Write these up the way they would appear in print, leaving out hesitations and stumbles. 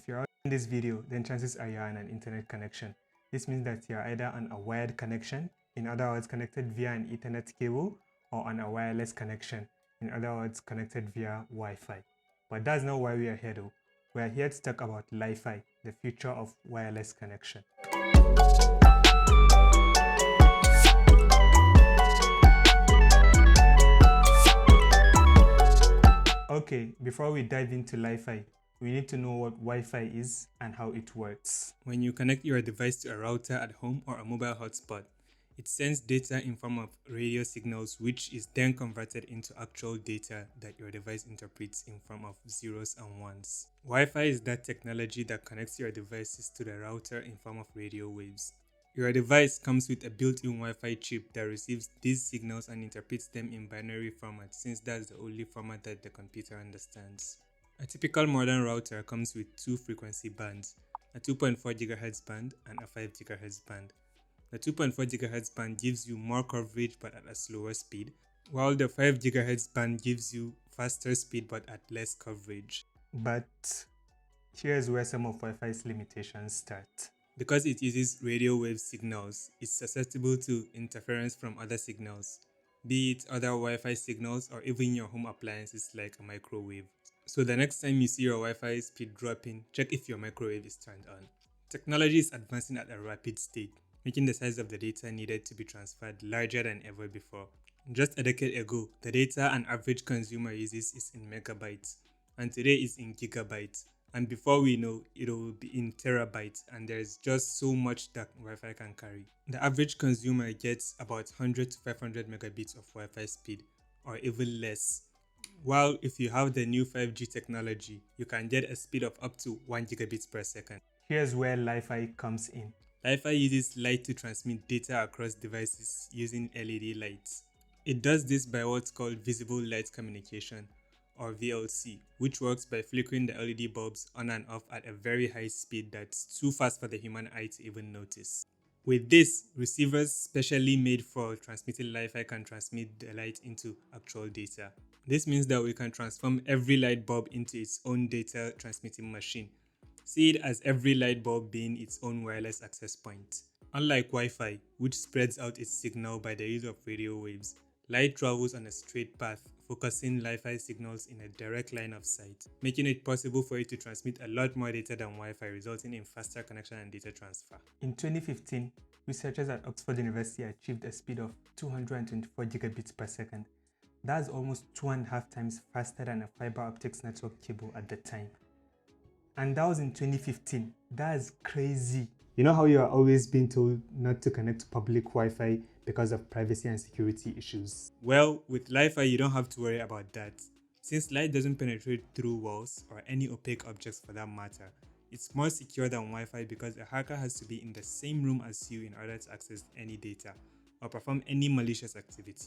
If you're watching this video, then chances are you're on an internet connection. This means that you're either on a wired connection, in other words connected via an Ethernet cable, or on a wireless connection, in other words connected via Wi-Fi. But that's not why we are here though. We are here to talk about LiFi, the future of wireless connection. Okay, before we dive into LiFi, we need to know what Wi-Fi is and how it works. When you connect your device to a router at home or a mobile hotspot, it sends data in form of radio signals, which is then converted into actual data that your device interprets in form of zeros and ones. Wi-Fi is that technology that connects your devices to the router in form of radio waves. Your device comes with a built-in Wi-Fi chip that receives these signals and interprets them in binary format, since that's the only format that the computer understands. A typical modern router comes with two frequency bands, a 2.4 GHz band and a 5 GHz band. The 2.4 GHz band gives you more coverage but at a slower speed, while the 5 GHz band gives you faster speed but at less coverage. But here's where some of Wi-Fi's limitations start. Because it uses radio wave signals, it's susceptible to interference from other signals, be it other Wi-Fi signals or even your home appliances like a microwave. So the next time you see your Wi-Fi speed dropping, check if your microwave is turned on. Technology is advancing at a rapid state, making the size of the data needed to be transferred larger than ever before. Just a decade ago, the data an average consumer uses is in megabytes, and today it's in gigabytes. And before we know, it will be in terabytes, and there's just so much that Wi-Fi can carry. The average consumer gets about 100 to 500 megabits of Wi-Fi speed, or even less. While if you have the new 5G technology, you can get a speed of up to 1 gigabits per second. Here's where LiFi comes in. LiFi uses light to transmit data across devices using LED lights. It does this by what's called visible light communication, or VLC, which works by flickering the LED bulbs on and off at a very high speed that's too fast for the human eye to even notice. With this, receivers specially made for transmitting LiFi can transmit the light into actual data. This means that we can transform every light bulb into its own data transmitting machine. See it as every light bulb being its own wireless access point. Unlike Wi-Fi, which spreads out its signal by the use of radio waves, light travels on a straight path, focusing LiFi signals in a direct line of sight, making it possible for it to transmit a lot more data than Wi-Fi, resulting in faster connection and data transfer. In 2015, researchers at Oxford University achieved a speed of 224 gigabits per second. That's almost 2.5 times faster than a fiber optics network cable at the time. And that was in 2015. That's crazy. You know how you are always being told not to connect to public Wi-Fi because of privacy and security issues? Well, with LiFi you don't have to worry about that. Since light doesn't penetrate through walls or any opaque objects for that matter, it's more secure than Wi-Fi because a hacker has to be in the same room as you in order to access any data or perform any malicious activity.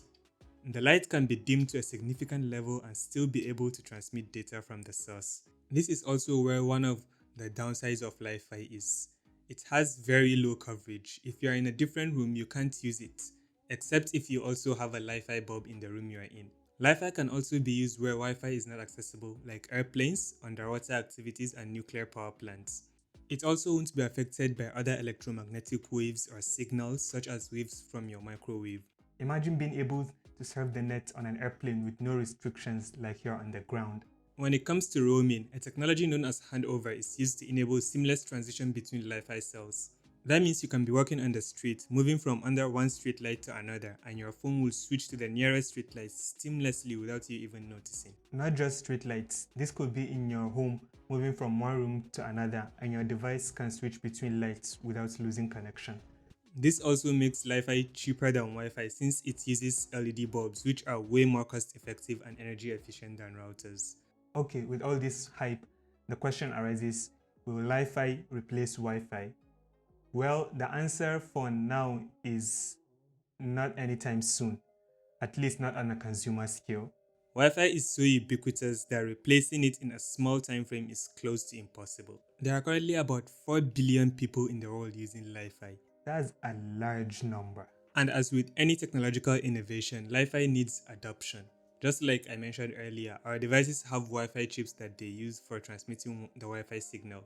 The light can be dimmed to a significant level and still be able to transmit data from the source. This is also where one of the downsides of LiFi is. It has very low coverage. If you are in a different room, you can't use it, except if you also have a LiFi bulb in the room you are in. LiFi can also be used where Wi-Fi is not accessible, like airplanes, underwater activities, and nuclear power plants. It also won't be affected by other electromagnetic waves or signals, such as waves from your microwave. Imagine being able to surf the net on an airplane with no restrictions like you're on the ground. When it comes to roaming, a technology known as handover is used to enable seamless transition between LiFi cells. That means you can be walking on the street, moving from under one street light to another, and your phone will switch to the nearest street light seamlessly without you even noticing. Not just street lights, this could be in your home, moving from one room to another, and your device can switch between lights without losing connection. This also makes LiFi cheaper than Wi-Fi since it uses LED bulbs, which are way more cost effective and energy efficient than routers. Okay, with all this hype, the question arises, will LiFi replace Wi-Fi? Well, the answer for now is not anytime soon, at least not on a consumer scale. Wi-Fi is so ubiquitous that replacing it in a small time frame is close to impossible. There are currently about 4 billion people in the world using LiFi. That's a large number. And as with any technological innovation, LiFi needs adoption. Just like I mentioned earlier, our devices have Wi-Fi chips that they use for transmitting the Wi-Fi signal.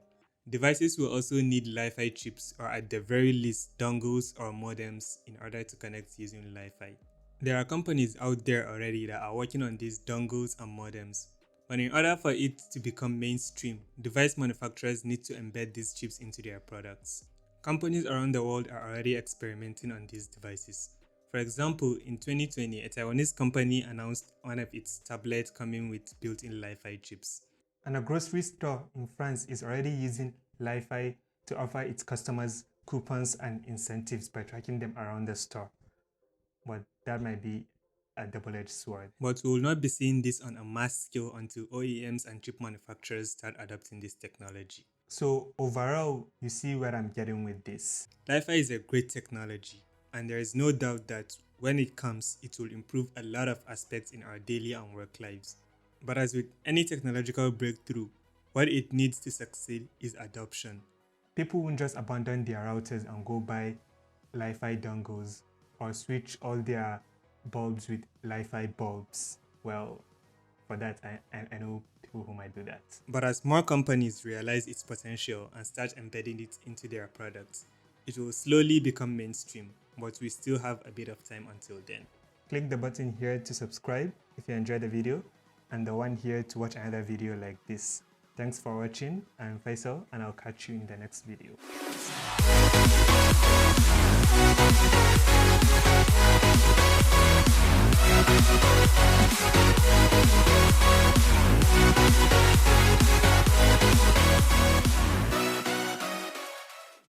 Devices will also need LiFi chips or at the very least dongles or modems in order to connect using LiFi. There are companies out there already that are working on these dongles and modems, but in order for it to become mainstream, device manufacturers need to embed these chips into their products. Companies around the world are already experimenting on these devices. For example, in 2020, a Taiwanese company announced one of its tablets coming with built-in LiFi chips. And a grocery store in France is already using LiFi to offer its customers coupons and incentives by tracking them around the store. But that might be a double-edged sword. But we will not be seeing this on a mass scale until OEMs and chip manufacturers start adopting this technology. So overall, you see where I'm getting with this. LiFi is a great technology, and there is no doubt that when it comes, it will improve a lot of aspects in our daily and work lives. But as with any technological breakthrough, what it needs to succeed is adoption. People won't just abandon their routers and go buy LiFi dongles or switch all their bulbs with LiFi bulbs. Well, for that, I know people who might do that. But as more companies realize its potential and start embedding it into their products, it will slowly become mainstream, but we still have a bit of time until then. Click the button here to subscribe if you enjoyed the video, and the one here to watch another video like this. Thanks for watching. I'm Faisal, and I'll catch you in the next video.